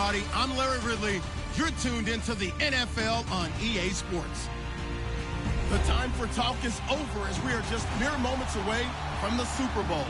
everybody. I'm Larry Ridley. You're tuned into the NFL on EA Sports. The time for talk is over as we are just mere moments away from the Super Bowl.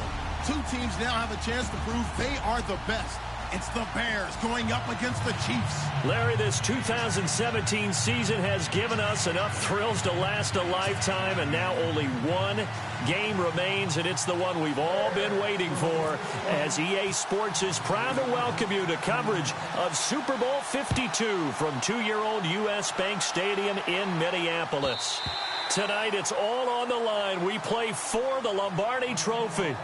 Two teams now have a chance to prove they are the best. It's the Bears going up against the Chiefs. Larry, this 2017 season has given us enough thrills to last a lifetime, and now only one game remains, and it's the one we've all been waiting for, as EA Sports is proud to welcome you to coverage of Super Bowl 52 from two-year-old U.S. Bank Stadium in Minneapolis. Tonight, it's all on the line. We play for the Lombardi Trophy.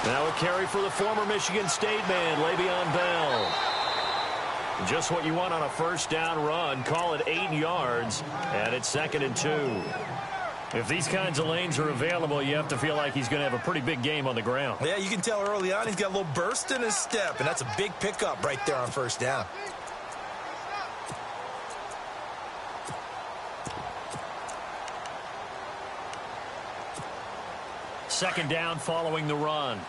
Now a carry for the former Michigan State man, Le'Veon Bell. Just what you want on a first down run. Call it 8 yards, and it's 2nd and 2. If these kinds of lanes are available, you have to feel like he's going to have a pretty big game on the ground. Yeah, you can tell early on he's got a little burst in his step, and that's a big pickup right there on first down. Second down following the run.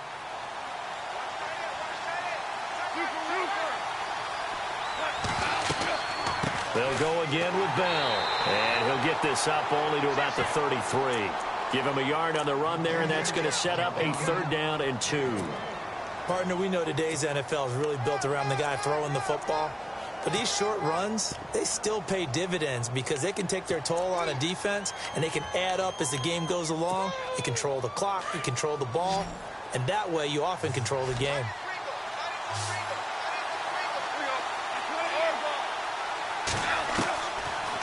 They'll go again with Bell. And he'll get this up only to about the 33. Give him a yard on the run there, and that's going to set up a 3rd down and 2. Partner, we know today's NFL is really built around the guy throwing the football. But these short runs, they still pay dividends because they can take their toll on a defense, and they can add up as the game goes along. You control the clock, you control the ball, and that way you often control the game.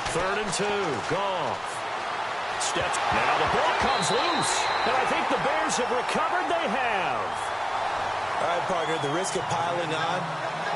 Third and 2. Goff. Steps. Now the ball comes loose. And I think the Bears have recovered. They have. All right, partner, the risk of piling on.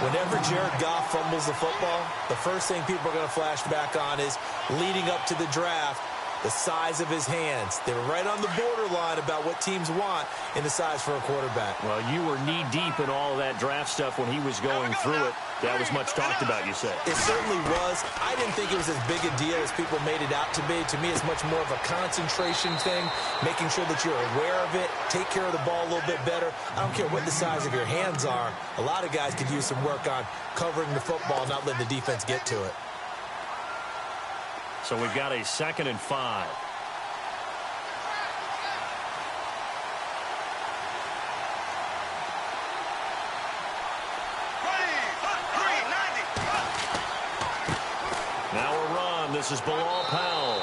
Whenever Jared Goff fumbles the football, the first thing people are going to flash back on is leading up to the draft, the size of his hands. They were right on the borderline about what teams want in the size for a quarterback. Well, you were knee-deep in all of that draft stuff when he was going through it. That was much talked about, you said. It certainly was. I didn't think it was as big a deal as people made it out to be. To me, it's much more of a concentration thing, making sure that you're aware of it, take care of the ball a little bit better. I don't care what the size of your hands are. A lot of guys could use some work on covering the football, not letting the defense get to it. So we've got a 2nd and 5. Now a run. This is Bilal Powell.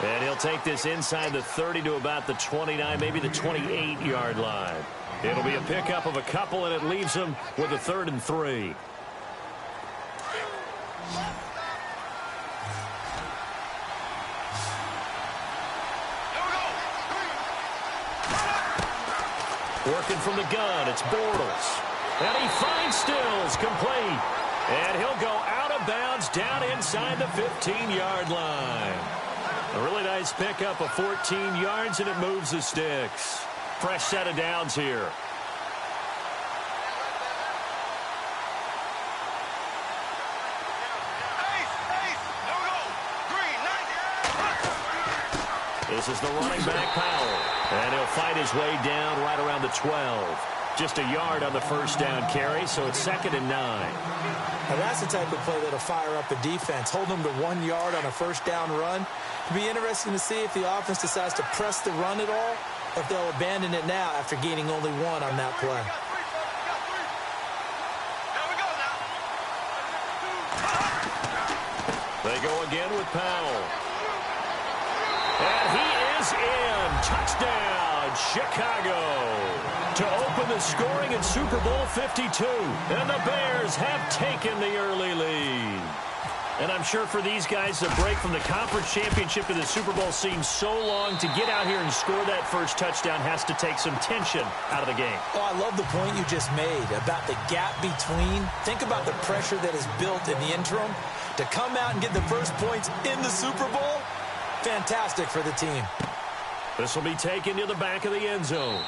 And he'll take this inside the 30 to about the 29, maybe the 28-yard line. It'll be a pickup of a couple, and it leaves him with a 3rd and 3. Working from the gun, it's Bortles. And he finds Stills complete. And he'll go out of of bounds down inside the 15-yard line. A really nice pickup of 14 yards, and it moves the sticks. Fresh set of downs here. This is the running back, Powell. And he'll fight his way down right around the 12. Just a yard on the first down carry, so it's 2nd and 9. Now that's the type of play that'll fire up a defense. Hold them to 1 yard on a first down run. It'll be interesting to see if the offense decides to press the run at all, or if they'll abandon it now after gaining only 1 on that play. They go again with Powell. And he is in. Touchdown, Chicago. To open the scoring in Super Bowl 52. And the Bears have taken the early lead. And I'm sure for these guys, the break from the conference championship to the Super Bowl seems so long. To get out here and score that first touchdown has to take some tension out of the game. Oh, I love the point you just made about the gap between. Think about the pressure that is built in the interim. To come out and get the first points in the Super Bowl, fantastic for the team. This will be taken to the back of the end zone.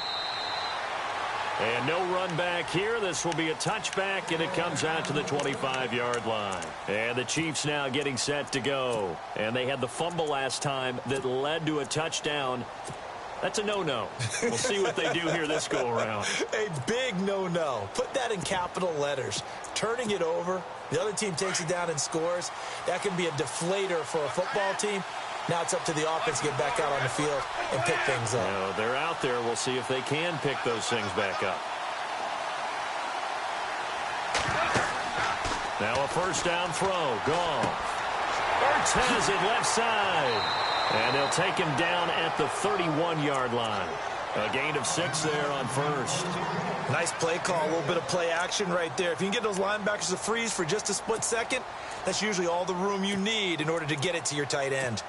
And no run back here. This will be a touchback, and it comes out to the 25-yard line. And the Chiefs now getting set to go. And they had the fumble last time that led to a touchdown. That's a no-no. We'll see what they do here this go-around. A big no-no. Put that in capital letters. Turning it over, the other team takes it down and scores. That can be a deflator for a football team. Now it's up to the offense to get back out on the field and pick things up. No, they're out there. We'll see if they can pick those things back up. Now a first down throw. Goff. Ertz has it left side. And they'll take him down at the 31-yard line. A gain of 6 there on first. Nice play call, a little bit of play action right there. If you can get those linebackers to freeze for just a split second, that's usually all the room you need in order to get it to your tight end.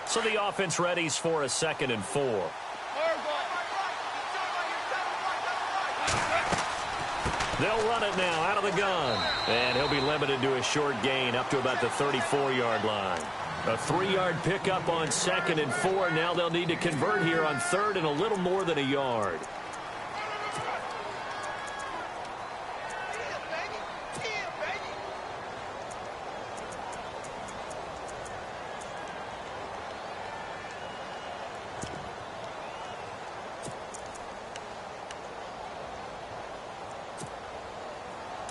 So the offense readies for a 2nd and 4. They'll run it now out of the gun. And he'll be limited to a short gain up to about the 34-yard line. A 3-yard pickup on 2nd and 4. Now they'll need to convert here on 3rd and a little more than a yard.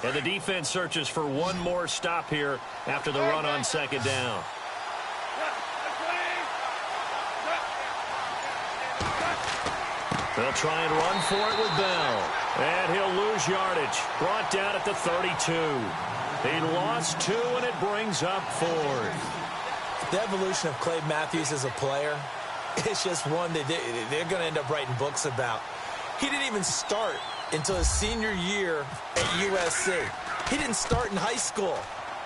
And the defense searches for one more stop here after the run on 2nd down. They'll try and run for it with Bell. And he'll lose yardage. Brought down at the 32. He lost 2, and it brings up 4th. The evolution of Clay Matthews as a player, it's just one that they're going to end up writing books about. He didn't even start until his senior year at USC. He didn't start in high school.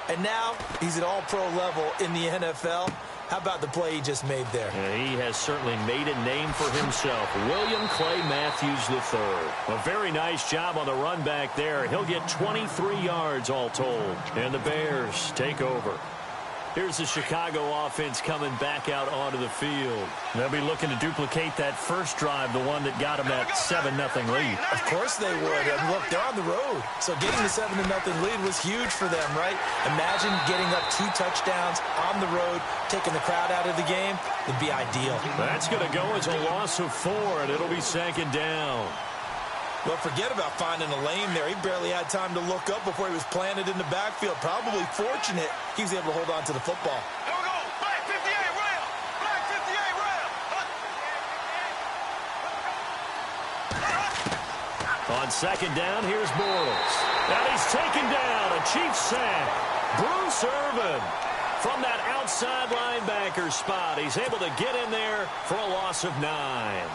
And now he's at all-pro level in the NFL. How about the play he just made there? Yeah, he has certainly made a name for himself. William Clay Matthews III. A very nice job on the run back there. He'll get 23 yards all told. And the Bears take over. Here's the Chicago offense coming back out onto the field. They'll be looking to duplicate that first drive, the one that got them that 7-0 lead. Of course they would. And look, they're on the road. So getting the 7-0 lead was huge for them, right? Imagine getting up 2 touchdowns on the road, taking the crowd out of the game. It'd be ideal. That's going to go as a loss of 4, and it'll be 2nd down. Well, forget about finding a lane there. He barely had time to look up before he was planted in the backfield. Probably fortunate he was able to hold on to the football. Here we go. Black 58 rail. Black 58 rail. On 2nd down, here's Bortles. And he's taken down. A Chiefs sack. Bruce Irvin from that outside linebacker spot. He's able to get in there for a loss of 9.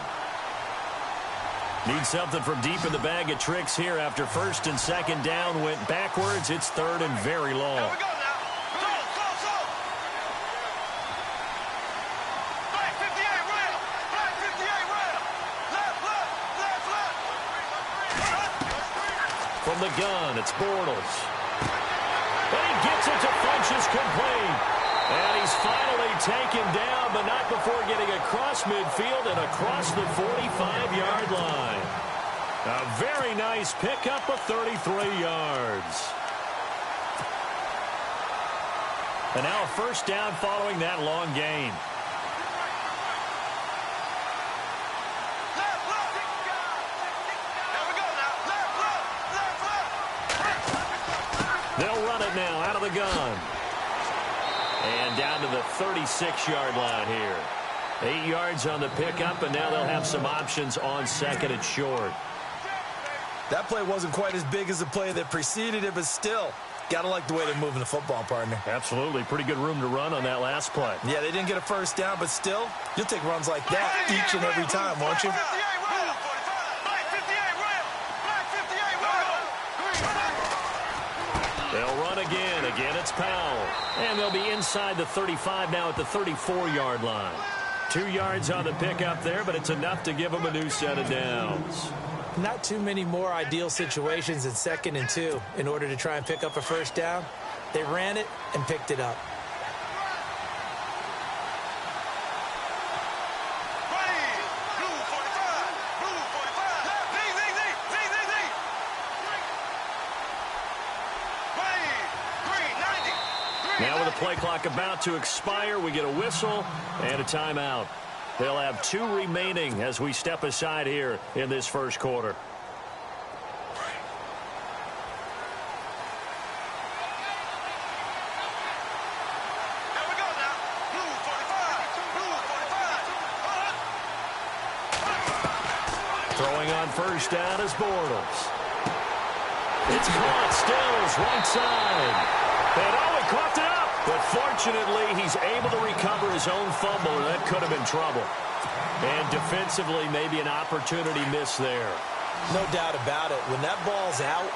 Need something from deep in the bag of tricks here after 1st and 2nd down went backwards. It's 3rd and very long. Here we go now. Close. Black 58 rail. Black 58 rail. Left. From the gun, it's Bortles. And he gets it to Funchess complete. And he's finally taken down, but not before getting across midfield and across the 45-yard line. A very nice pickup of 33 yards. And now a first down following that long gain. They'll run it now out of the gun. And down to the 36-yard line here. 8 yards on the pickup, and now they'll have some options on second and short. That play wasn't quite as big as the play that preceded it, but still, got to like the way they're moving the football, partner. Absolutely. Pretty good room to run on that last play. Yeah, they didn't get a first down, but still, you'll take runs like that each and every time, won't you? They'll run again. Again, it's Powell. And they'll be inside the 35 now at the 34-yard line. 2 yards on the pickup there, but it's enough to give them a new set of downs. Not too many more ideal situations in 2nd and 2 in order to try and pick up a first down. They ran it and picked it up. Now with the play clock about to expire, we get a whistle and a timeout. They'll have 2 remaining as we step aside here in this first quarter. Throwing on first down is Bortles. It's caught still is right side. And he coughed it up. But fortunately, he's able to recover his own fumble, and that could have been trouble. And defensively, maybe an opportunity miss there. No doubt about it. When that ball's out,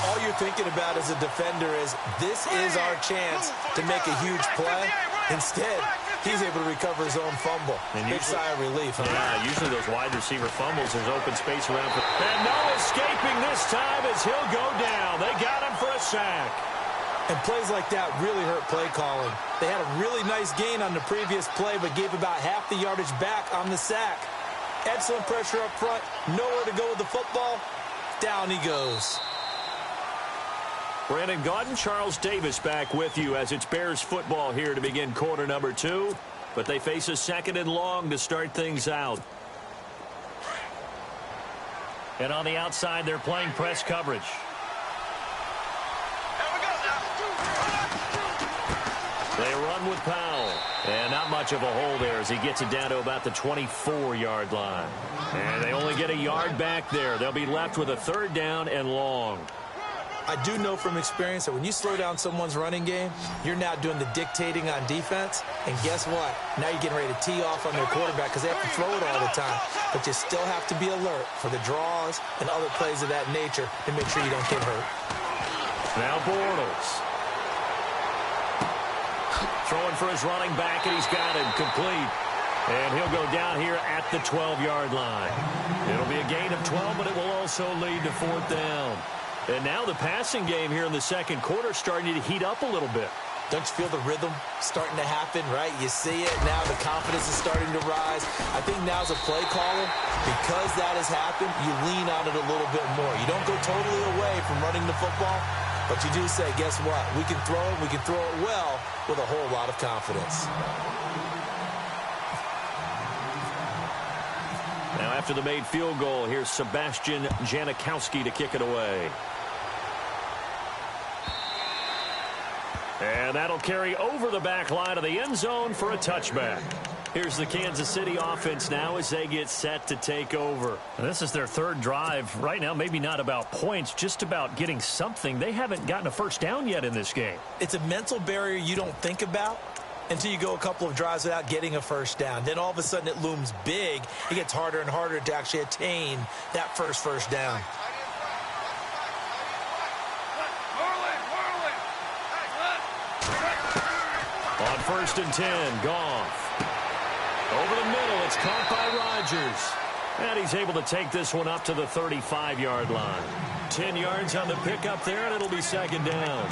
all you're thinking about as a defender is, this is our chance to make a huge play. Instead, he's able to recover his own fumble. And big sigh of relief. Huh? Yeah, usually those wide receiver fumbles, there's open space around. And no escaping this time as he'll go down. They got him for a sack. And plays like that really hurt play calling. They had a really nice gain on the previous play, but gave about half the yardage back on the sack. Excellent pressure up front. Nowhere to go with the football. Down he goes. Brandon Gaudin, Charles Davis back with you as it's Bears football here to begin quarter number 2. But they face a 2nd and long to start things out. And on the outside, they're playing press coverage. They run with Powell. And not much of a hole there as he gets it down to about the 24-yard line. And they only get a yard back there. They'll be left with a 3rd down and long. I do know from experience that when you slow down someone's running game, you're now doing the dictating on defense. And guess what? Now you're getting ready to tee off on their quarterback because they have to throw it all the time. But you still have to be alert for the draws and other plays of that nature to make sure you don't get hurt. Now Bortles. Throwing for his running back, and he's got it complete. And he'll go down here at the 12-yard line. It'll be a gain of 12, but it will also lead to 4th down. And now the passing game here in the second quarter starting to heat up a little bit. Don't you feel the rhythm starting to happen, right? You see it now. The confidence is starting to rise. I think now as a play caller, because that has happened, you lean on it a little bit more. You don't go totally away from running the football, but you do say, guess what? We can throw it. We can throw it well with a whole lot of confidence. Now after the made field goal, here's Sebastian Janikowski to kick it away. And that'll carry over the back line of the end zone for a touchback. Here's the Kansas City offense now as they get set to take over. And this is their 3rd drive. Right now, maybe not about points, just about getting something. They haven't gotten a first down yet in this game. It's a mental barrier you don't think about until you go a couple of drives without getting a first down. Then all of a sudden it looms big. It gets harder and harder to actually attain that first down. On 1st and 10, Goff. Over the middle, it's caught by Rodgers. And he's able to take this one up to the 35-yard line. 10 yards on the pickup there, and it'll be second down.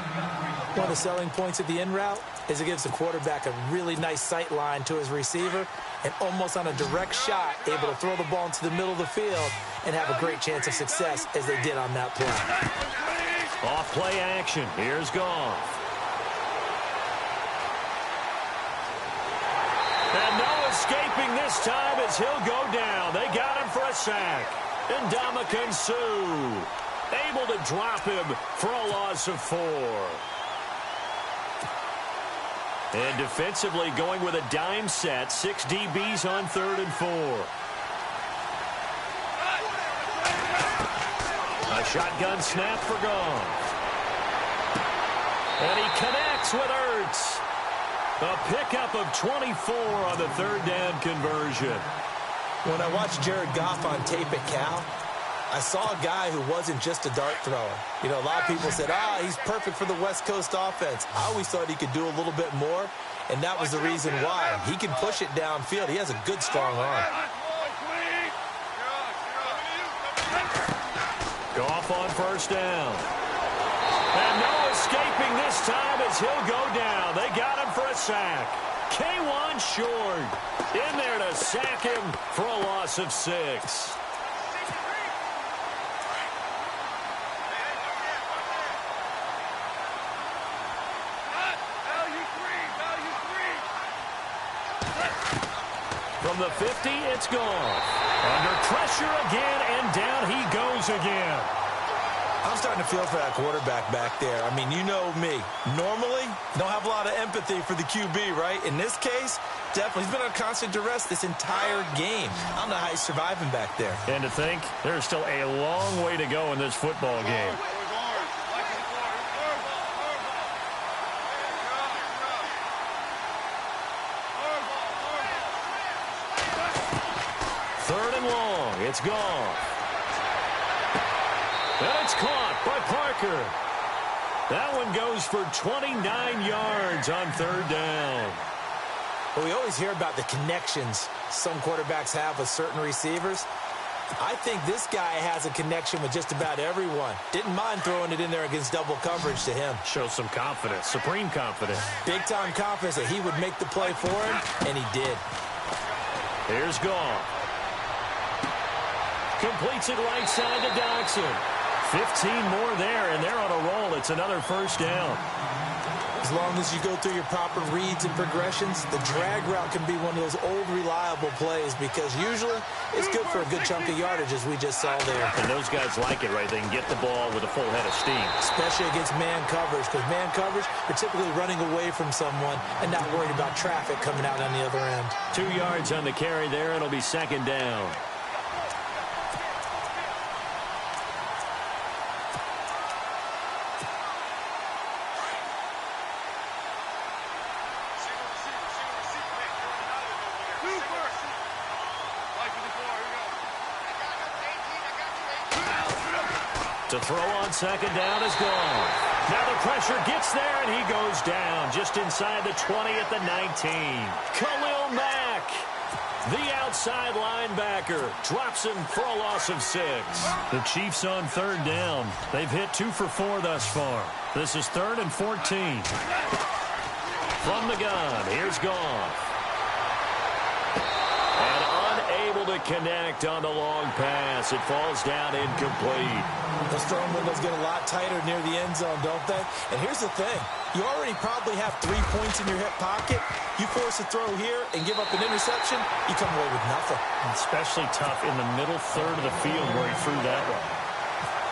One of the selling points of the in route is it gives the quarterback a really nice sight line to his receiver and almost on a direct shot able to throw the ball into the middle of the field and have a great chance of success as they did on that play. Off play action. Here's Goff. And no escaping this time as he'll go down. They got him for a sack. And Ndamukong Suh able to drop him for a loss of 4. And defensively going with a dime set. 6 DBs on 3rd and 4. A shotgun snap for Goff. And he connects with Ertz. A pickup of 24 on the 3rd down conversion. When I watched Jared Goff on tape at Cal, I saw a guy who wasn't just a dart thrower. You know, a lot of people said, he's perfect for the West Coast offense. I always thought he could do a little bit more, and that was the reason why. He can push it downfield. He has a good, strong arm. Goff on 1st down. And no escaping this time as he'll go down. They got him for a sack. K1 short. In there to sack him for a loss of 6. From the 50, it's Goff. Under pressure again, and down he goes again. I'm starting to feel for that quarterback back there. I mean, you know me. Normally, don't have a lot of empathy for the QB, right? In this case, definitely. He's been on constant duress this entire game. I don't know how he's surviving back there. And to think, there's still a long way to go in this football game. Third and long. It's gone. And it's caught by Parker. That one goes for 29 yards on 3rd down. Well, we always hear about the connections some quarterbacks have with certain receivers. I think this guy has a connection with just about everyone. Didn't mind throwing it in there against double coverage to him. Shows some confidence, supreme confidence. Big-time confidence that he would make the play for him, and he did. Here's Goff. Completes it right side to Dotson. 15 more there, and they're on a roll. It's another 1st down. As long as you go through your proper reads and progressions, the drag route can be one of those old, reliable plays because usually it's good for a good chunk of yardage, as we just saw there. And those guys like it, right? They can get the ball with a full head of steam. Especially against man coverage, because man coverage, they're typically running away from someone and not worried about traffic coming out on the other end. 2 yards on the carry there. It'll be 2nd down. To throw on 2nd down is gone. Now the pressure gets there, and he goes down just inside the 20 at the 19. Khalil Mack, the outside linebacker, drops him for a loss of 6. The Chiefs on 3rd down. They've hit 2 for 4 thus far. This is 3rd and 14. From the gun, here's Goff. Able to connect on the long pass. It falls down incomplete. Those throwing windows get a lot tighter near the end zone, don't they? And here's the thing. You already probably have 3 points in your hip pocket. You force a throw here and give up an interception, you come away with nothing. Especially tough in the middle third of the field where he threw that one.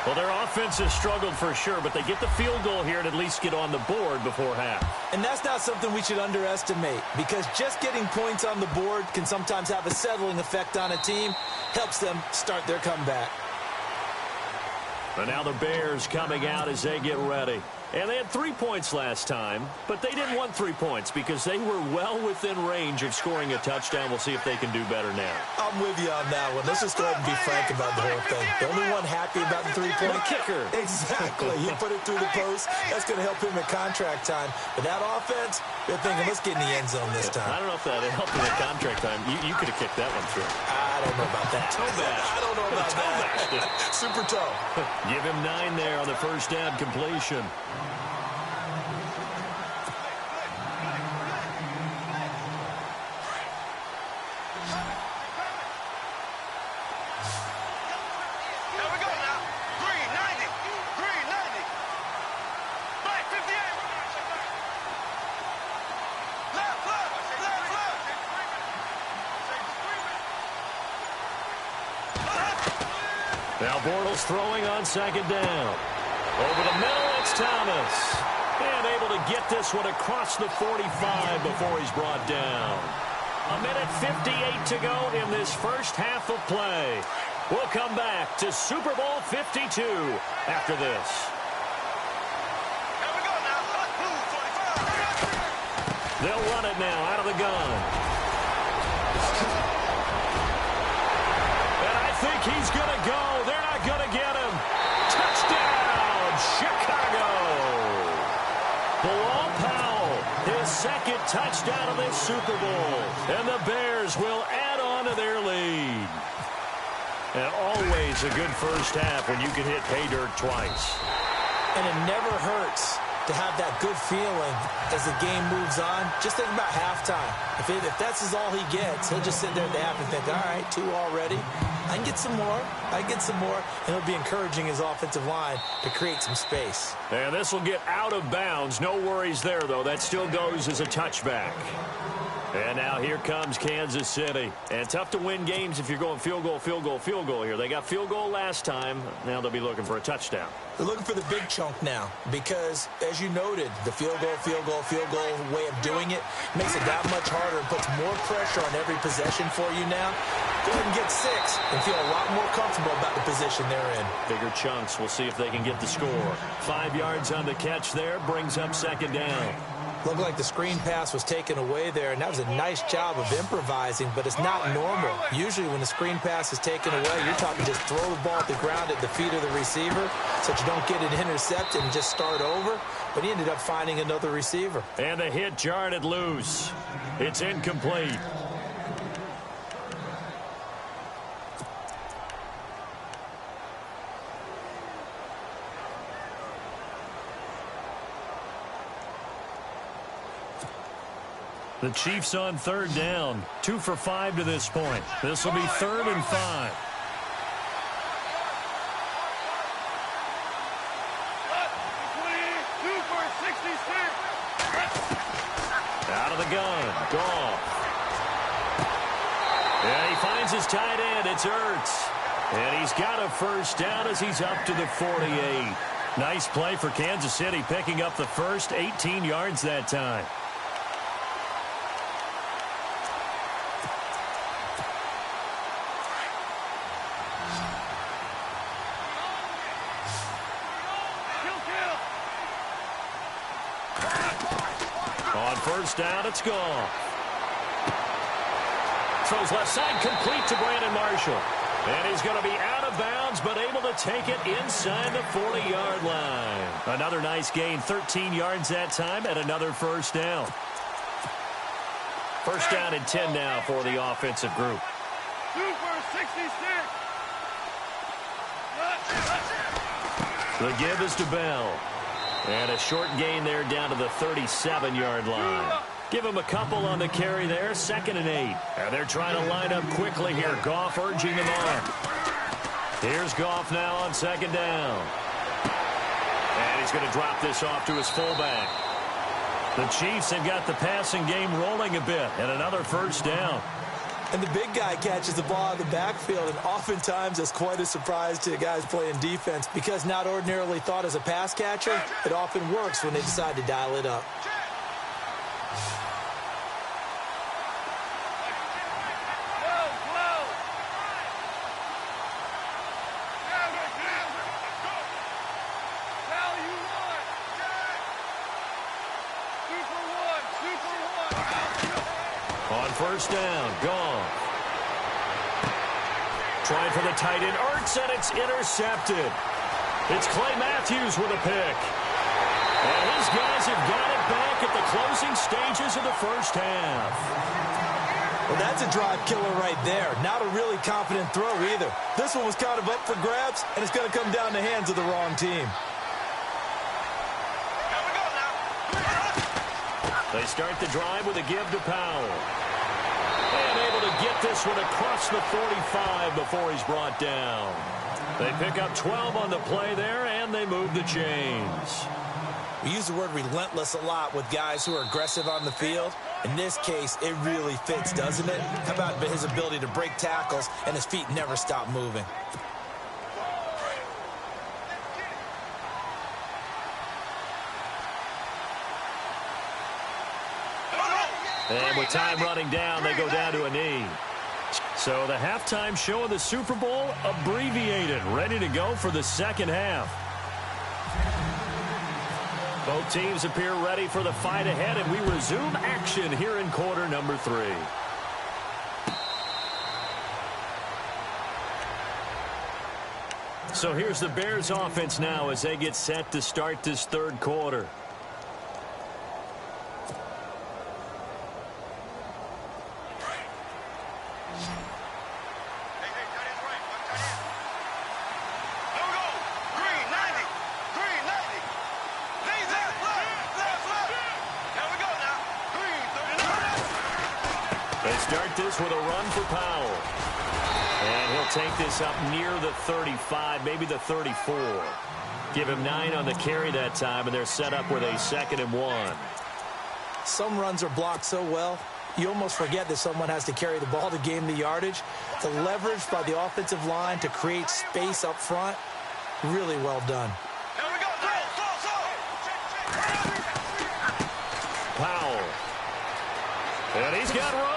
Well, their offense has struggled for sure, but they get the field goal here and at least get on the board before half. And that's not something we should underestimate, because just getting points on the board can sometimes have a settling effect on a team, helps them start their comeback. And now the Bears coming out as they get ready. And they had 3 points last time, but they didn't want 3 points because they were well within range of scoring a touchdown. We'll see if they can do better now. I'm with you on that one. Let's just go ahead and be frank about the whole thing. The only one happy about the 3-point kicker. Exactly. You put it through the post. That's going to help him at contract time. But that offense, they're thinking, let's get in the end zone this time. I don't know if that helped him at contract time. You could have kicked that one through. I don't know about that. I don't know about that. Super toe. Give him 9 there on the first down completion. Now Bortles throwing on second down. Over the middle, it's Thomas. And able to get this one across the 45 before he's brought down. 1:58 to go in this first half of play. We'll come back to Super Bowl 52 after this. Here we go now. 45. They'll run it now out of the gun. And I think he's going to go. They're not going to get him. Touchdown, Chicago. Bilal Powell, his second touchdown of this Super Bowl. And the Bears will add on to their lead. And always a good first half when you can hit pay dirt twice. And it never hurts to have that good feeling as the game moves on. Just think about halftime. If that's all he gets, he'll just sit there at the half and think, all right, 2 already. I can get some more. I can get some more. And he'll be encouraging his offensive line to create some space. And this will get out of bounds. No worries there, though. That still goes as a touchback. And now here comes Kansas City. And tough to win games if you're going field goal, field goal, field goal here. They got field goal last time. Now they'll be looking for a touchdown. They're looking for the big chunk now because, as you noted, the field goal way of doing it makes it that much harder and puts more pressure on every possession for you now. Go ahead and get 6 and feel a lot more comfortable about the position they're in. Bigger chunks. We'll see if they can get the score. 5 yards on the catch there. Brings up second down. Looked like the screen pass was taken away there, and that was a nice job of improvising, but it's not normal. Usually when the screen pass is taken away, you're talking just throw the ball at the ground at the feet of the receiver so that you don't get it intercepted and just start over. But he ended up finding another receiver. And the hit jarred it loose. It's incomplete. The Chiefs on third down. 2 for 5 to this point. This will be 3rd and 5. Out of the gun. Goff. Yeah, he finds his tight end. It's Ertz. And he's got a first down as he's up to the 48. Nice play for Kansas City, picking up the first 18 yards that time. On first down, it's Goff. Throws left side, complete to Brandon Marshall. And he's going to be out of bounds, but able to take it inside the 40-yard line. Another nice gain, 13 yards that time, and another first down. First down and 10 now for the offensive group. 2 for 66. The give is to Bell. And a short gain there down to the 37-yard line. Give him a couple on the carry there, 2nd and 8. And they're trying to line up quickly here. Goff urging them on. Here's Goff now on 2nd down. And he's going to drop this off to his fullback. The Chiefs have got the passing game rolling a bit. And another first down. And the big guy catches the ball in the backfield, and oftentimes it's quite a surprise to the guys playing defense because not ordinarily thought as a pass catcher, it often works when they decide to dial it up. On first down, Goff. Trying for the tight end, Ertz, and it's intercepted. It's Clay Matthews with a pick. And his guys have got it back at the closing stages of the first half. Well, that's a drive killer right there. Not a really confident throw either. This one was kind of up for grabs, and it's going to come down the hands of the wrong team. They start the drive with a give to Powell. And able to get this one across the 45 before he's brought down. They pick up 12 on the play there, and they move the chains. We use the word relentless a lot with guys who are aggressive on the field. In this case, it really fits, doesn't it? How about his ability to break tackles and his feet never stop moving? And with time running down, they go down to a knee. So the halftime show of the Super Bowl abbreviated, ready to go for the second half. Both teams appear ready for the fight ahead, and we resume action here in quarter number 3. So here's the Bears offense now as they get set to start this third quarter. Start this with a run for Powell. And he'll take this up near the 35, maybe the 34. Give him 9 on the carry that time, and they're set up with a 2nd and 1. Some runs are blocked so well, you almost forget that someone has to carry the ball to gain the yardage. The leverage by the offensive line to create space up front, really well done. Powell. And he's got room.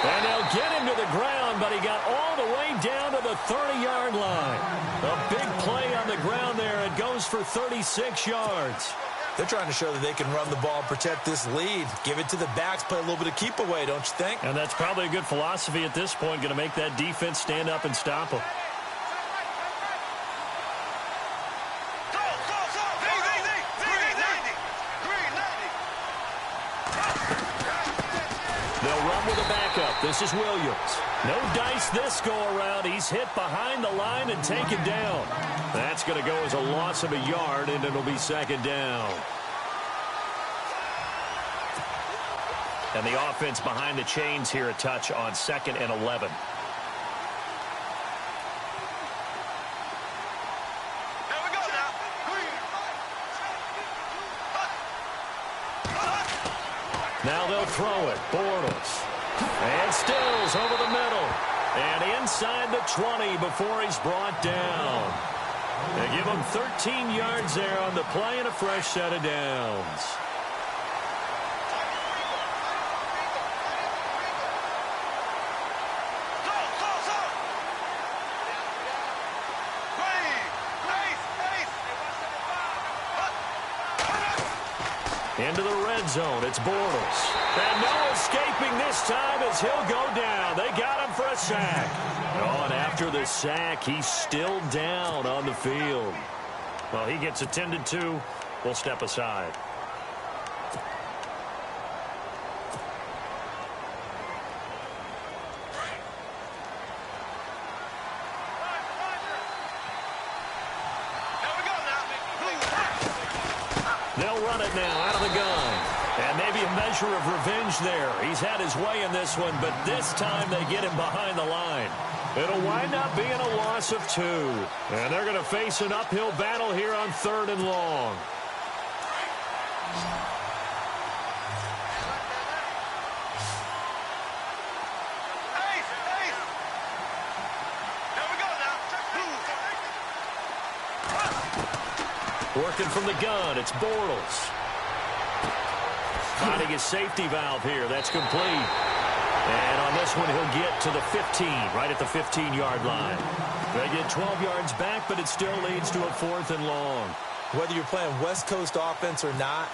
And they'll get him to the ground, but he got all the way down to the 30-yard line. A big play on the ground there. It goes for 36 yards. They're trying to show that they can run the ball and protect this lead. Give it to the backs, play a little bit of keep away, don't you think? And that's probably a good philosophy at this point, going to make that defense stand up and stop them. This is Williams. No dice this go-around. He's hit behind the line and taken down. That's going to go as a loss of a yard, and it'll be 2nd down. And the offense behind the chains here a touch on 2nd and 11. Now they'll throw it. Bortles. And Stills over the middle. And inside the 20 before he's brought down. They give him 13 yards there on the play and a fresh set of downs. Into the red zone. It's Bortles. And no escaping this time as he'll go down. They got him for a sack. Oh, and after the sack, he's still down on the field. Well, he gets attended to. We'll step aside. They'll run it now out of the gun. And maybe a measure of revenge there. He's had his way in this one, but this time they get him behind the line. It'll wind up being a loss of 2. And they're going to face an uphill battle here on 3rd and long. Working from the gun, it's Bortles. Finding his safety valve here. That's complete. And on this one, he'll get to the 15, right at the 15-yard line. They get 12 yards back, but it still leads to a 4th and long. Whether you're playing West Coast offense or not,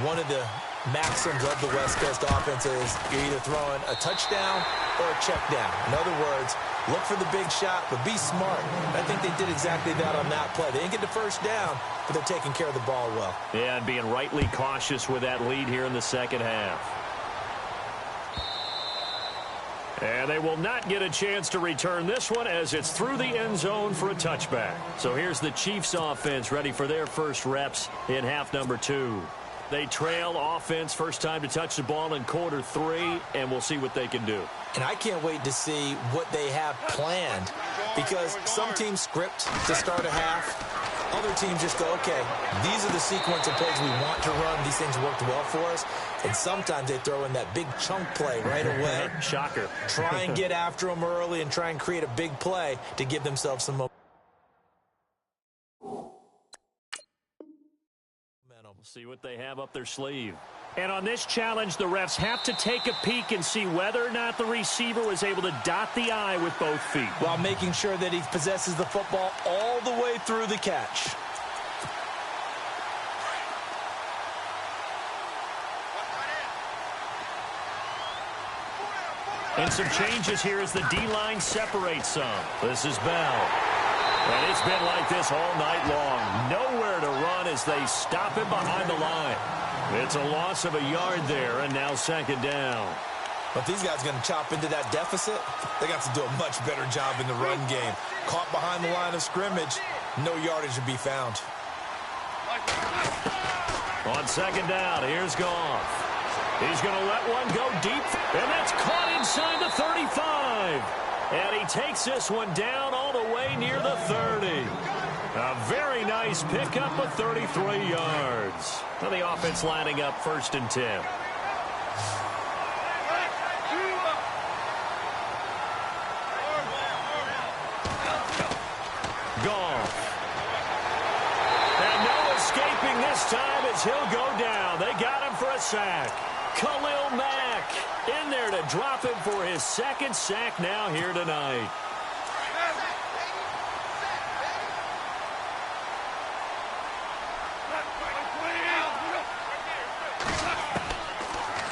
one of the maxims of the West Coast offense is you're either throwing a touchdown or a check down. In other words, look for the big shot, but be smart. I think they did exactly that on that play. They didn't get the first down, but they're taking care of the ball well. Yeah, and being rightly cautious with that lead here in the second half. And they will not get a chance to return this one as it's through the end zone for a touchback. So here's the Chiefs offense ready for their first reps in half number 2. They trail offense first time to touch the ball in quarter 3, and we'll see what they can do. And I can't wait to see what they have planned, because some teams script to start a half. Other teams just go, okay, these are the sequence of plays we want to run. These things worked well for us. And sometimes they throw in that big chunk play right away. Shocker. Try and get after them early and try and create a big play to give themselves some momentum. We'll see what they have up their sleeve. And on this challenge, the refs have to take a peek and see whether or not the receiver was able to dot the I with both feet, while making sure that he possesses the football all the way through the catch. And some changes here as the D-line separates some. This is Bell. And it's been like this all night long. Nowhere to run as they stop him behind the line. It's a loss of a yard there, and now second down. But these guys are going to chop into that deficit. They got to do a much better job in the run game. Caught behind the line of scrimmage, no yardage to be found. On second down, here's Goff. He's going to let one go deep, and that's caught inside the 35. And he takes this one down all the way near the 30. A very nice pickup of 33 yards. Well, the offense lining up 1st and 10. Goff. And no escaping this time as he'll go down. They got him for a sack. Khalil Mack in there to drop him for his 2nd sack now here tonight.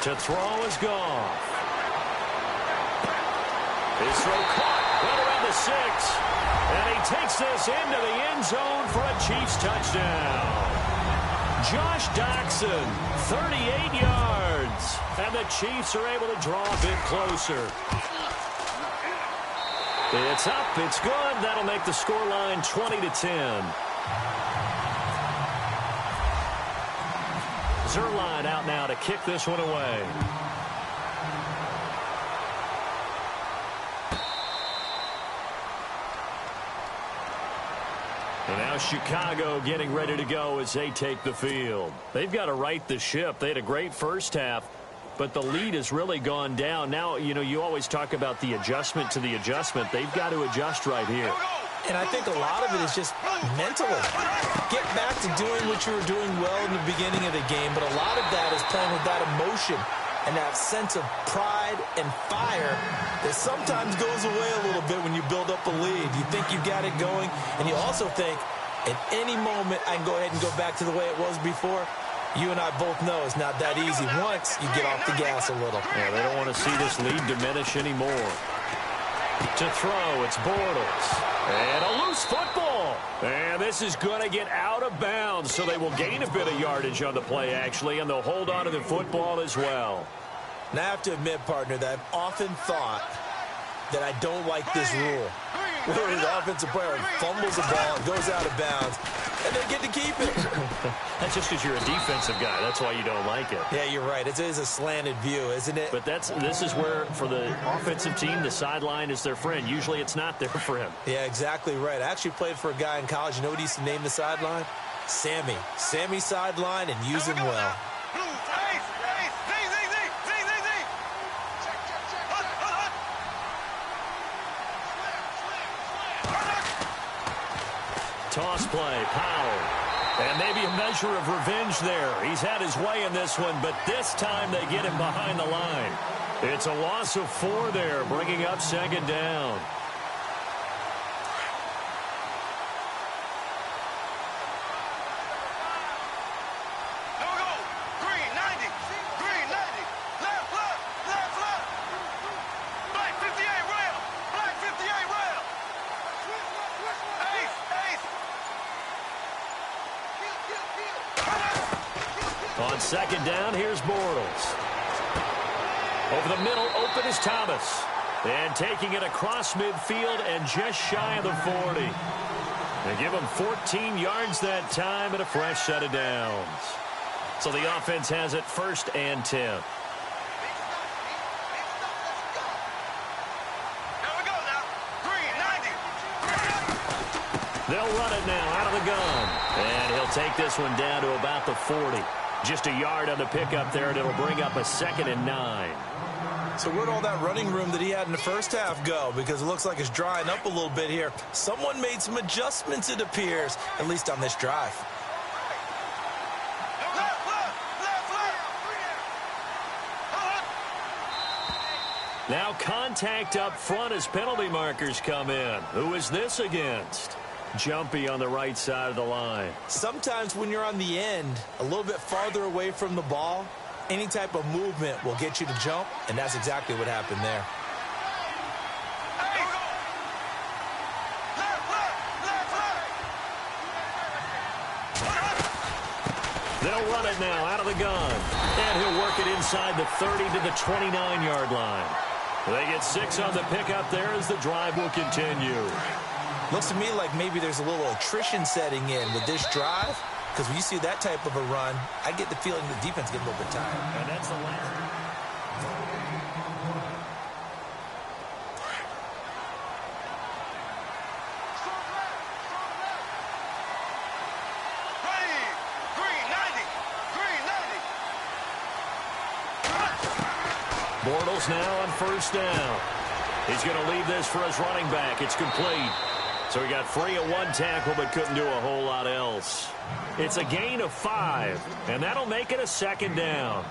To throw is Goff. His throw caught right around the 6. And he takes this into the end zone for a Chiefs touchdown. Josh Doxson, 38 yards. And the Chiefs are able to draw a bit closer. It's up, it's good. That'll make the scoreline 20-10. Zerline out now to kick this one away. And now Chicago getting ready to go as they take the field. They've got to right the ship. They had a great first half, but the lead has really gone down. Now, you know, you always talk about the adjustment to the adjustment. They've got to adjust right here. And I think a lot of it is just mentally. Get back to doing what you were doing well in the beginning of the game, but a lot of that is playing with that emotion and that sense of pride and fire that sometimes goes away a little bit when you build up a lead. You think you've got it going, and you also think at any moment I can go ahead and go back to the way it was before. You and I both know it's not that easy once you get off the gas a little. Yeah, they don't want to see this lead diminish anymore. To throw, it's Bortles. And a loose football. And this is going to get out of bounds, so they will gain a bit of yardage on the play, actually, and they'll hold on to the football as well. Now, I have to admit, partner, that I've often thought that I don't like this rule, where the offensive player fumbles the ball, it goes out of bounds, and they get to keep it. That's just because you're a defensive guy. That's why you don't like it. Yeah, you're right. It is a slanted view, isn't it? But this is where, for the offensive team, the sideline is their friend. Usually it's not there for him. Yeah, exactly right. I actually played for a guy in college. You know what he used to name the sideline? Sammy. Sammy sideline, and use him well. Toss play, Powell. And maybe a measure of revenge there. He's had his way in this one, but this time they get him behind the line. It's a loss of 4 there, bringing up second down. On second down, here's Bortles. Over the middle, open is Thomas. And taking it across midfield and just shy of the 40. They give him 14 yards that time and a fresh set of downs. So the offense has it 1st and 10. They'll run it now out of the gun. And he'll take this one down to about the 40. Just a yard on the pickup there, and it'll bring up a 2nd and 9. So where'd all that running room that he had in the first half go? Because it looks like it's drying up a little bit here. Someone made some adjustments, it appears, at least on this drive. Now contact up front as penalty markers come in. Who is this against? Jumpy on the right side of the line. Sometimes when you're on the end, a little bit farther away from the ball, any type of movement will get you to jump, and that's exactly what happened there. They'll run it now out of the gun. And he'll work it inside the 30 to the 29-yard line. They get 6 on the pickup there as the drive will continue. Looks to me like maybe there's a little attrition setting in with this drive, because when you see that type of a run, I get the feeling the defense gets a little bit tired. And that's the last. Bortles now on 1st down. He's going to leave this for his running back. It's complete. So he got free of 1 tackle but couldn't do a whole lot else. It's a gain of 5, and that'll make it a 2nd down.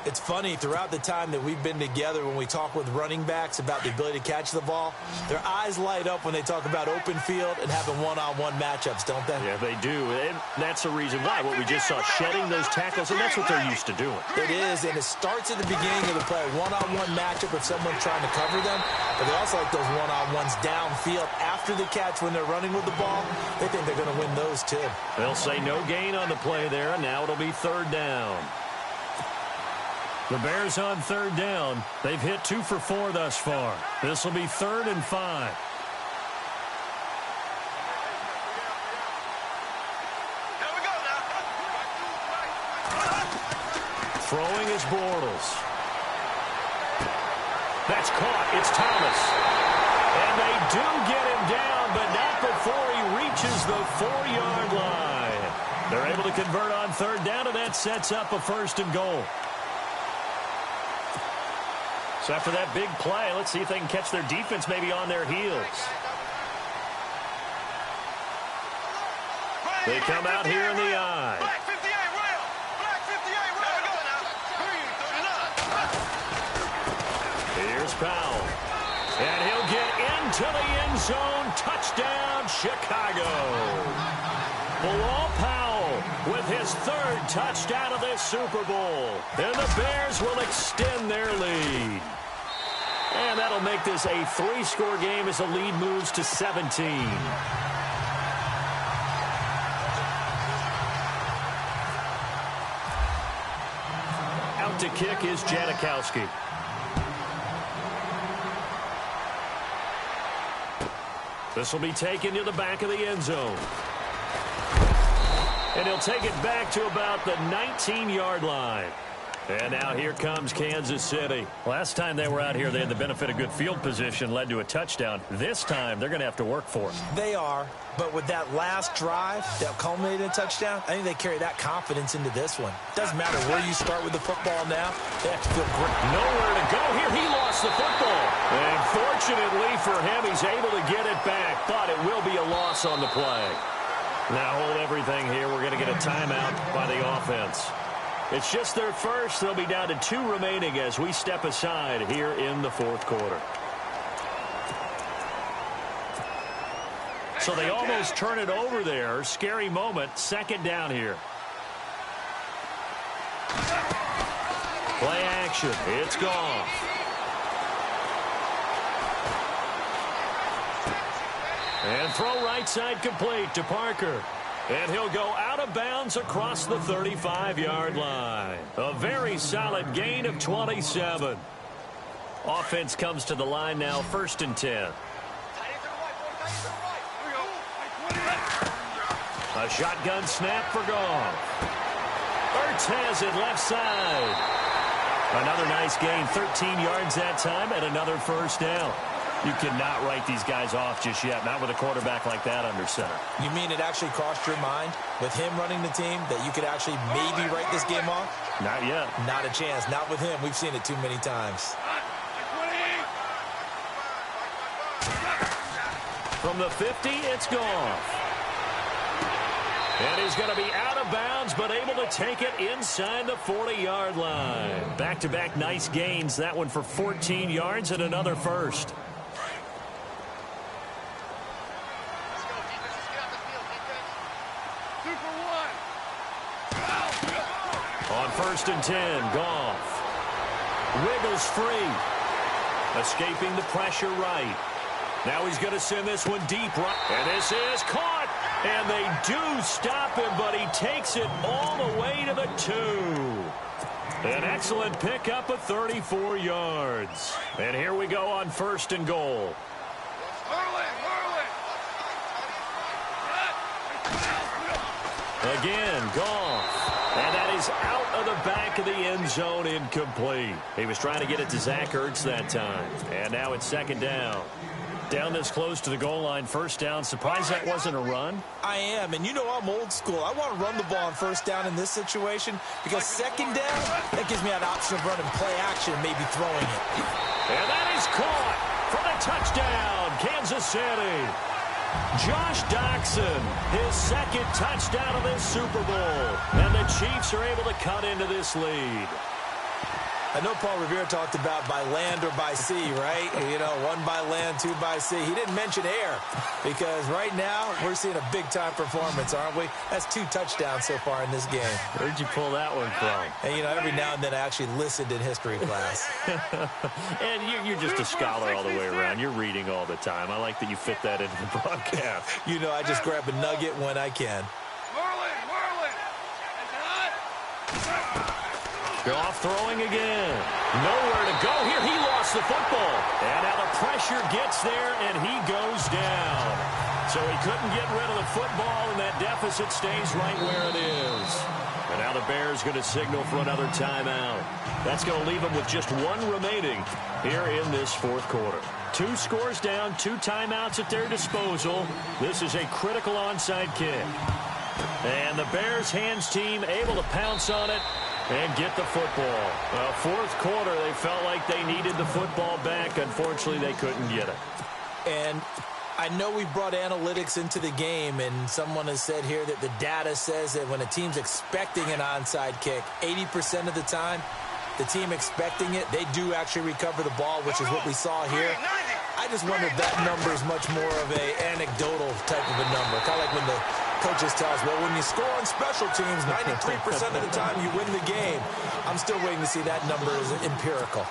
It's funny, throughout the time that we've been together, when we talk with running backs about the ability to catch the ball, their eyes light up when they talk about open field and having one-on-one matchups, don't they? Yeah, they do. And that's the reason why. What we just saw, shedding those tackles, and that's what they're used to doing. It is, and it starts at the beginning of the play. One-on-one matchup if someone's trying to cover them, but they also like those one-on-ones downfield after the catch when they're running with the ball. They think they're going to win those, too. They'll say no gain on the play there, and now it'll be 3rd down. The Bears on 3rd down. They've hit 2 for 4 thus far. This will be 3rd and 5. Here we go now. Throwing is Bortles. That's caught. It's Thomas. And they do get him down, but not before he reaches the 4-yard line. They're able to convert on 3rd down, and that sets up a 1st and goal. So after that big play, let's see if they can catch their defense maybe on their heels. They come out here in the eye. Black 58 rail. Black 58 rail. Here we go now. Green 39. Here's Powell. And he'll get into the end zone. Touchdown, Chicago. Bilal Powell with his 3rd touchdown of this Super Bowl. And the Bears will extend their lead. And that'll make this a 3-score game as the lead moves to 17. Out to kick is Janikowski. This will be taken to the back of the end zone. And he'll take it back to about the 19-yard line. And now here comes Kansas City. Last time they were out here, they had the benefit of good field position, led to a touchdown. This time, they're going to have to work for it. They are, but with that last drive that culminated in a touchdown, I think they carry that confidence into this one. Doesn't matter where you start with the football now, they have to feel great. Nowhere to go here. He lost the football. And fortunately for him, he's able to get it back, but it will be a loss on the play. Now hold everything here. We're going to get a timeout by the offense. It's just their first. They'll be down to 2 remaining as we step aside here in the 4th quarter. So they almost turn it over there. Scary moment. 2nd down here. Play action. It's Goff. And throw right side complete to Parker. And he'll go out of bounds across the 35-yard line. A very solid gain of 27. Offense comes to the line now, 1st and 10. A shotgun snap for Goff. Ertz has it left side. Another nice gain, 13 yards that time, and another 1st down. You cannot write these guys off just yet, not with a quarterback like that under center. You mean it actually crossed your mind with him running the team that you could actually maybe write this game off? Not yet. Not a chance. Not with him. We've seen it too many times. From the 50, it's Goff. And he's going to be out of bounds, but able to take it inside the 40-yard line. Back-to-back nice gains. That one for 14 yards and another 1st. On 1st and 10, Goff wiggles free, escaping the pressure right. Now he's going to send this one deep right, and this is caught, and they do stop him, but he takes it all the way to the 2. An excellent pickup of 34 yards. And here we go on 1st and goal. Again, Goff. And that is out of the back of the end zone, incomplete. He was trying to get it to Zach Ertz that time. And now it's 2nd down. Down this close to the goal line, 1st down. Surprised that wasn't a run? I am, and you know I'm old school. I want to run the ball on 1st down in this situation because 2nd down, that gives me an option of running play action, maybe throwing it. And that is caught for the touchdown, Kansas City. Josh Doxson, his 2nd touchdown of this Super Bowl. And the Chiefs are able to cut into this lead. I know Paul Revere talked about by land or by sea, right? You know, 1 by land, 2 by sea. He didn't mention air because right now we're seeing a big-time performance, aren't we? That's 2 touchdowns so far in this game. Where'd you pull that one from? And, you know, every now and then I actually listened in history class. And you're just a scholar all the way around. You're reading all the time. I like that you fit that into the broadcast. You know, I just grab a nugget when I can. Goff throwing again. Nowhere to go here. He lost the football. And now the pressure gets there, and he goes down. So he couldn't get rid of the football, and that deficit stays right where it is. And now the Bears going to signal for another timeout. That's going to leave them with just 1 remaining here in this 4th quarter. 2 scores down, 2 timeouts at their disposal. This is a critical onside kick. And the Bears hands team able to pounce on it and get the football. Well, 4th quarter, they felt like they needed the football back. Unfortunately, they couldn't get it. And I know we brought analytics into the game, and someone has said here that the data says that when a team's expecting an onside kick, 80% of the time, the team expecting it, they do actually recover the ball, which is what we saw here. I just wonder if that number is much more of a anecdotal type of a number. Kind of like when the coaches tell us, well, when you score on special teams, 93% of the time you win the game. I'm still waiting to see that number is empirical.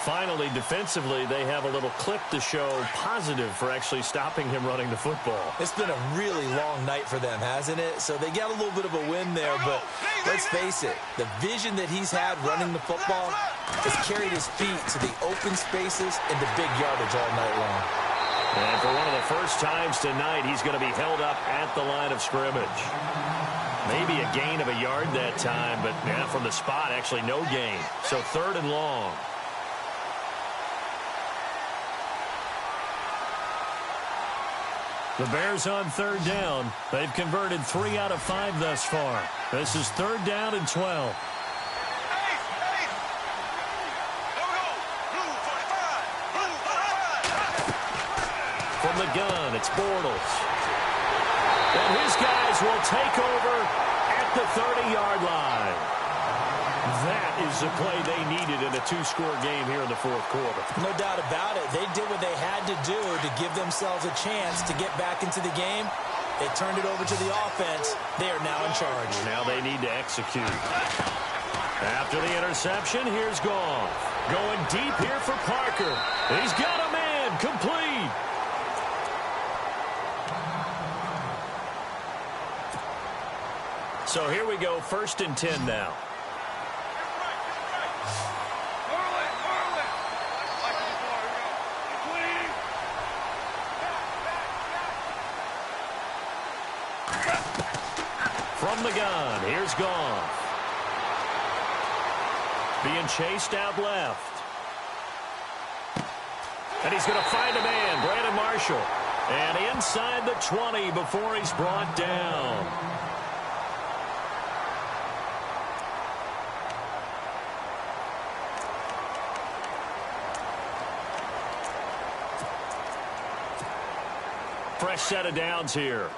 Finally, defensively, they have a little clip to show positive for actually stopping him running the football. It's been a really long night for them, hasn't it? So they got a little bit of a win there, but let's face it, the vision that he's had running the football has carried his feet to the open spaces and the big yardage all night long. And for one of the first times tonight, he's going to be held up at the line of scrimmage. Maybe a gain of a yard that time, but from the spot, actually no gain. So 3rd and long. The Bears on 3rd down. They've converted 3 out of 5 thus far. This is 3rd down and 12. From the gun, it's Bortles. And his guys will take over at the 30-yard line. That is the play they needed in a 2-score game here in the 4th quarter. No doubt about it. They did what they had to do to give themselves a chance to get back into the game. They turned it over to the offense. They are now in charge. Now they need to execute. After the interception, here's Goff. Going deep here for Parker. He's got a man. Complete. So here we go, 1st and 10 now. From the gun, here's Goff. Being chased out left. And he's going to find a man, Brandon Marshall. And inside the 20 before he's brought down. Fresh set of downs here.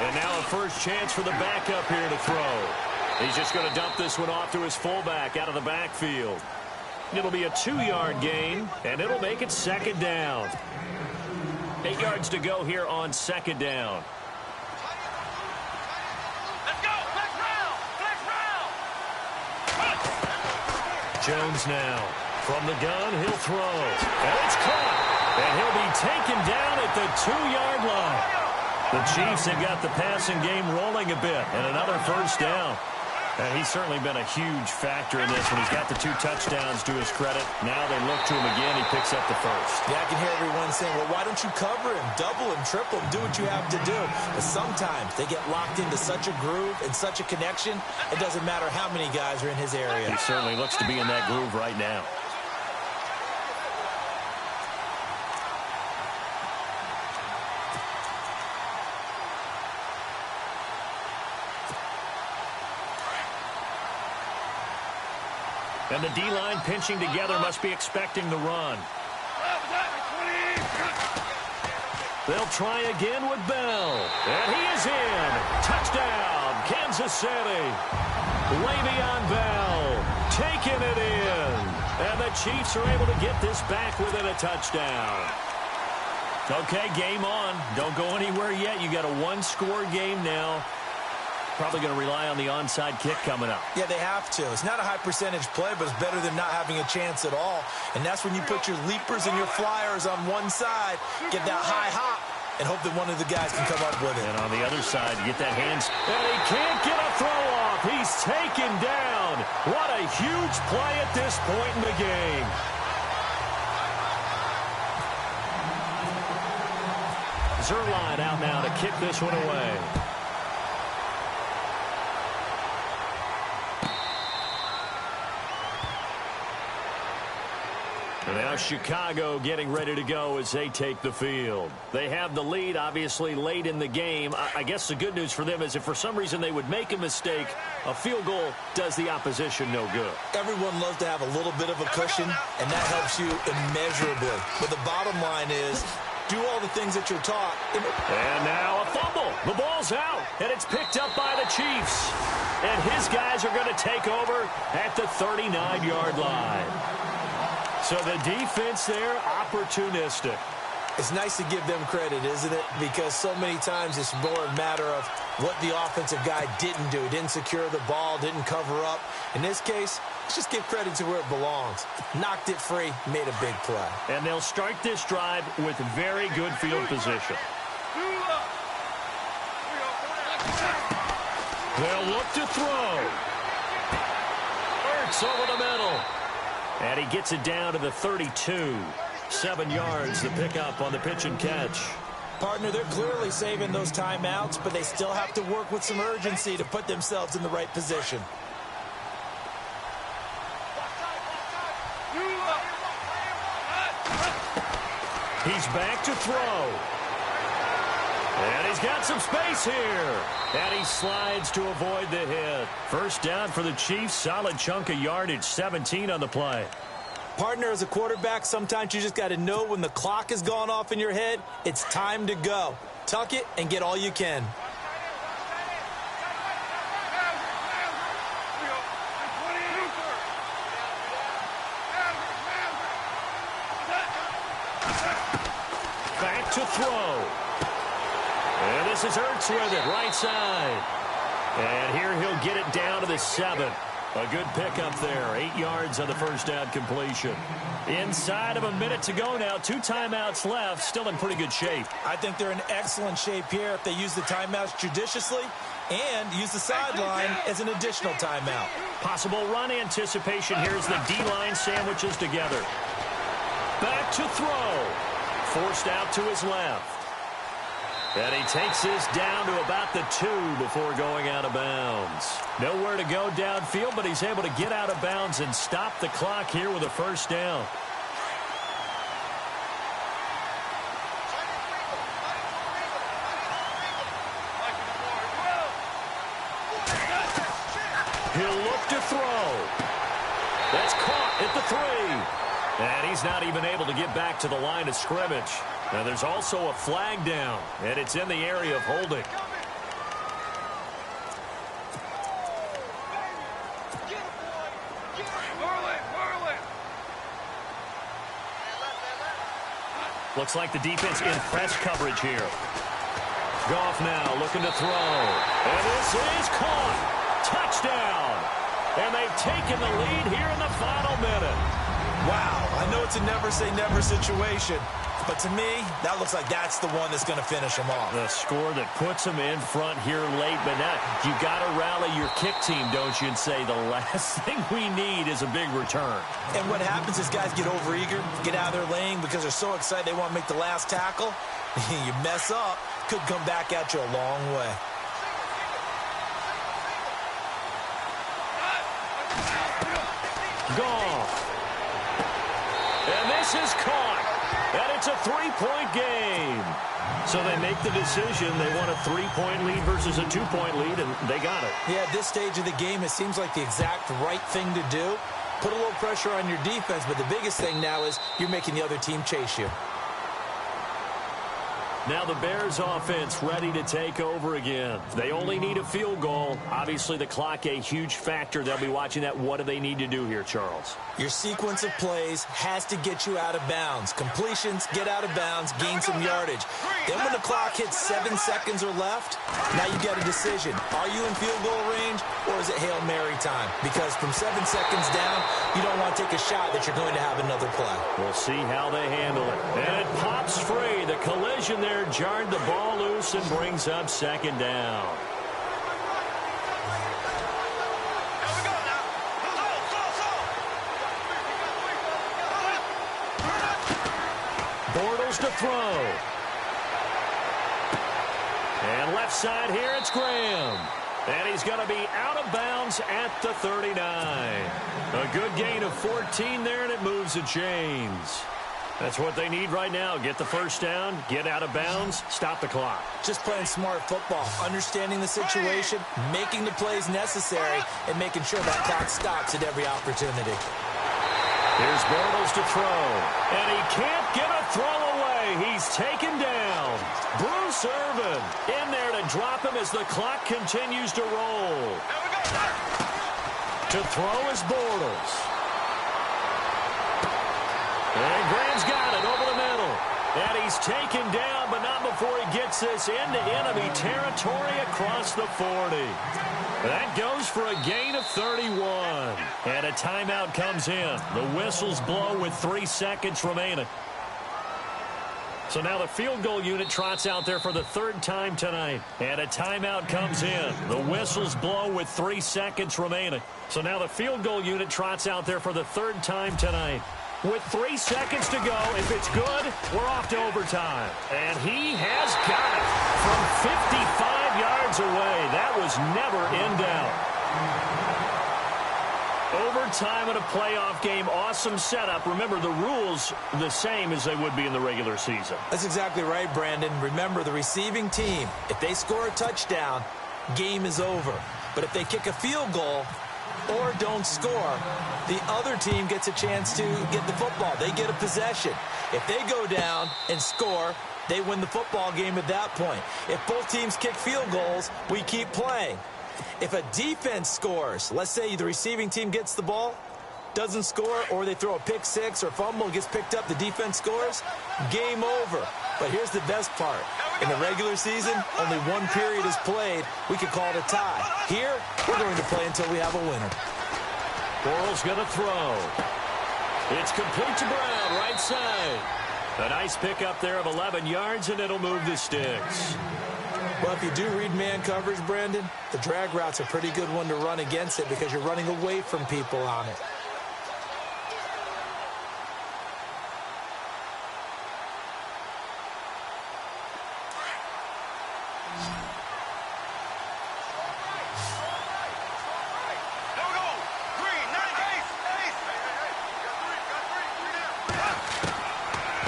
And now a first chance for the backup here to throw. He's just going to dump this one off to his fullback out of the backfield. It'll be a 2-yard gain, and it'll make it 2nd down. 8 yards to go here on 2nd down. Let's go! Flex round! Flex round! Jones now. From the gun, he'll throw. And it's caught. And he'll be taken down at the 2-yard line. The Chiefs have got the passing game rolling a bit, and another first down. And he's certainly been a huge factor in this when he's got the 2 touchdowns to his credit. Now they look to him again. He picks up the first. Yeah, I can hear everyone saying, well, why don't you cover him, double him, triple him, do what you have to do. But sometimes they get locked into such a groove and such a connection, it doesn't matter how many guys are in his area. He certainly looks to be in that groove right now. And the D-line pinching together must be expecting the run. They'll try again with Bell. And he is in. Touchdown, Kansas City. Le'Veon Bell taking it in. And the Chiefs are able to get this back within a touchdown. Okay, game on. Don't go anywhere yet. You got a 1-score game now. Probably going to rely on the onside kick coming up. Yeah, they have to. It's not a high percentage play, but it's better than not having a chance at all. And that's when you put your leapers and your flyers on one side, get that high hop, and hope that one of the guys can come up with it. And on the other side, get that hands. And he can't get a throw off. He's taken down. What a huge play at this point in the game. Zerline out now to kick this one away. And now Chicago getting ready to go as they take the field. They have the lead, obviously, late in the game. I guess the good news for them is if for some reason they would make a mistake, a field goal does the opposition no good. Everyone loves to have a little bit of a cushion, and that helps you immeasurably. But the bottom line is, do all the things that you're taught. And now a fumble. The ball's out, and it's picked up by the Chiefs. And his guys are going to take over at the 39-yard line. So the defense there, opportunistic. It's nice to give them credit, isn't it? Because so many times it's more a matter of what the offensive guy didn't do. Didn't secure the ball, didn't cover up. In this case, let's just give credit to where it belongs. Knocked it free, made a big play. And they'll start this drive with very good field position. They'll look to throw. Ertz over the middle. And he gets it down to the 32. 7 yards to pick up on the pitch and catch. Partner, they're clearly saving those timeouts, but they still have to work with some urgency to put themselves in the right position. He's back to throw. And he's got some space here. And he slides to avoid the hit. First down for the Chiefs. Solid chunk of yardage. 17 on the play. Partner, as a quarterback, sometimes you just got to know when the clock has gone off in your head, it's time to go. Tuck it and get all you can. Back to throw. And this is Ertz with it, right side. And here he'll get it down to the 7. A good pickup there. 8 yards on the first down completion. Inside of a minute to go now. 2 timeouts left. Still in pretty good shape. I think they're in excellent shape here if they use the timeouts judiciously and use the sideline as an additional timeout. Possible run anticipation. Here's the D-line sandwiches together. Back to throw. Forced out to his left. And he takes this down to about the 2 before going out of bounds. Nowhere to go downfield, but he's able to get out of bounds and stop the clock here with a first down. He'll look to throw. That's caught at the 3. And he's not even able to get back to the line of scrimmage. Now there's also a flag down, and it's in the area of holding. Looks like the defense in press coverage here. Goff now looking to throw. And this is caught. Touchdown. And they've taken the lead here in the final minute. Wow, I know it's a never-say-never situation, but to me, that looks like that's the one that's going to finish them off. The score that puts them in front here late, but now you got to rally your kick team, don't you, and say the last thing we need is a big return. And what happens is guys get overeager, get out of their lane because they're so excited they want to make the last tackle. You mess up, could come back at you a long way. Goff. And this is caught. And it's a 3-point game. So they make the decision. They want a 3-point lead versus a 2-point lead, and they got it. Yeah, at this stage of the game, it seems like the exact right thing to do. Put a little pressure on your defense, but the biggest thing now is you're making the other team chase you. Now the Bears offense ready to take over again. They only need a field goal. Obviously the clock a huge factor. They'll be watching that. What do they need to do here, Charles? Your sequence of plays has to get you out of bounds. Completions, get out of bounds, gain some yardage. Then when the clock hits 7 seconds or left, now you get a decision. Are you in field goal range or is it Hail Mary time? Because from 7 seconds down, you don't want to take a shot that you're going to have another play. We'll see how they handle it. And it pops free. The collision there jarred the ball loose and brings up second down. Bortles to throw. And left side here, it's Graham. And he's going to be out of bounds at the 39. A good gain of 14 there, and it moves the chains. That's what they need right now. Get the first down, get out of bounds, stop the clock. Just playing smart football, understanding the situation, making the plays necessary, and making sure that clock stops at every opportunity. Here's Bortles to throw. And he can't get a throw away. He's taken down. Bruce Irvin in there to drop him as the clock continues to roll. To throw is Bortles. And Graham's got it over the middle. And he's taken down, but not before he gets this into enemy territory across the 40. That goes for a gain of 31. And a timeout comes in. The whistles blow with 3 seconds remaining. So now the field goal unit trots out there for the 3rd time tonight. And a timeout comes in. The whistles blow with 3 seconds remaining. So now the field goal unit trots out there for the 3rd time tonight. With 3 seconds to go, if it's good, we're off to overtime. And he has got it from 55 yards away. That was never in doubt. Overtime in a playoff game, awesome setup. Remember, the rules the same as they would be in the regular season. That's exactly right, Brandon. Remember, the receiving team, if they score a touchdown, game is over. But if they kick a field goal or don't score, the other team gets a chance to get the football. They get a possession. If they go down and score, they win the football game at that point. If both teams kick field goals, we keep playing. If a defense scores, let's say the receiving team gets the ball, doesn't score, or they throw a pick six or fumble, gets picked up, the defense scores, game over. But here's the best part. In the regular season, only 1 period is played. We could call it a tie. Here, we're going to play until we have a winner. Bortles going to throw. It's complete to Brown, right side. A nice pickup there of 11 yards, and it'll move the sticks. Well, if you do read man coverage, Brandon, the drag route's a pretty good one to run against it because you're running away from people on it.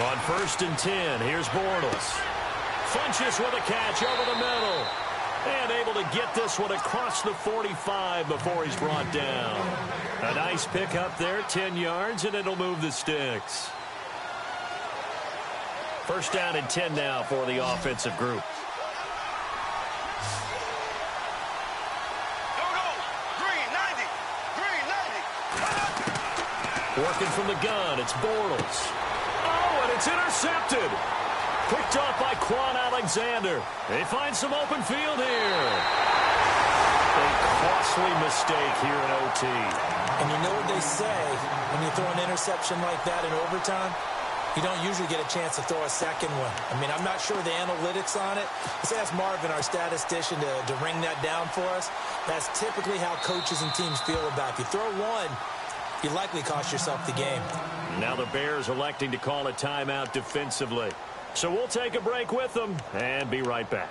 On 1st and 10, here's Bortles. Funches with a catch over the middle. And able to get this one across the 45 before he's brought down. A nice pickup there, 10 yards, and it'll move the sticks. 1st down and 10 now for the offensive group. Working from the gun, it's Bortles. Oh, and it's intercepted. Picked off by Quan Alexander. They find some open field here. A costly mistake here in OT. And you know what they say, when you throw an interception like that in overtime, you don't usually get a chance to throw a second one. I mean, I'm not sure the analytics on it. Let's ask Marvin, our statistician, to ring that down for us. That's typically how coaches and teams feel about it. If you throw one, you likely cost yourself the game. Now the Bears electing to call a timeout defensively. So we'll take a break with them and be right back.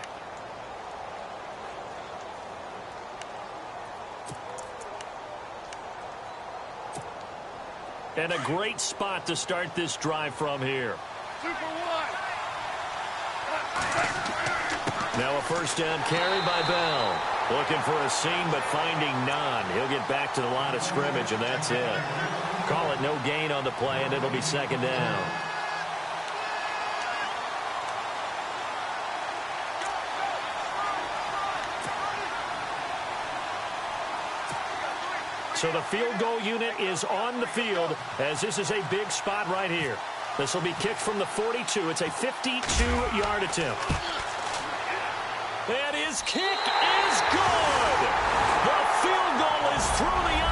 And a great spot to start this drive from here. Now a 1st down carry by Bell. Looking for a seam, but finding none. He'll get back to the line of scrimmage, and that's it. Call it no gain on the play, and it'll be 2nd down. So the field goal unit is on the field, as this is a big spot right here. This will be kicked from the 42. It's a 52-yard attempt. And his kick is good. The field goal is through the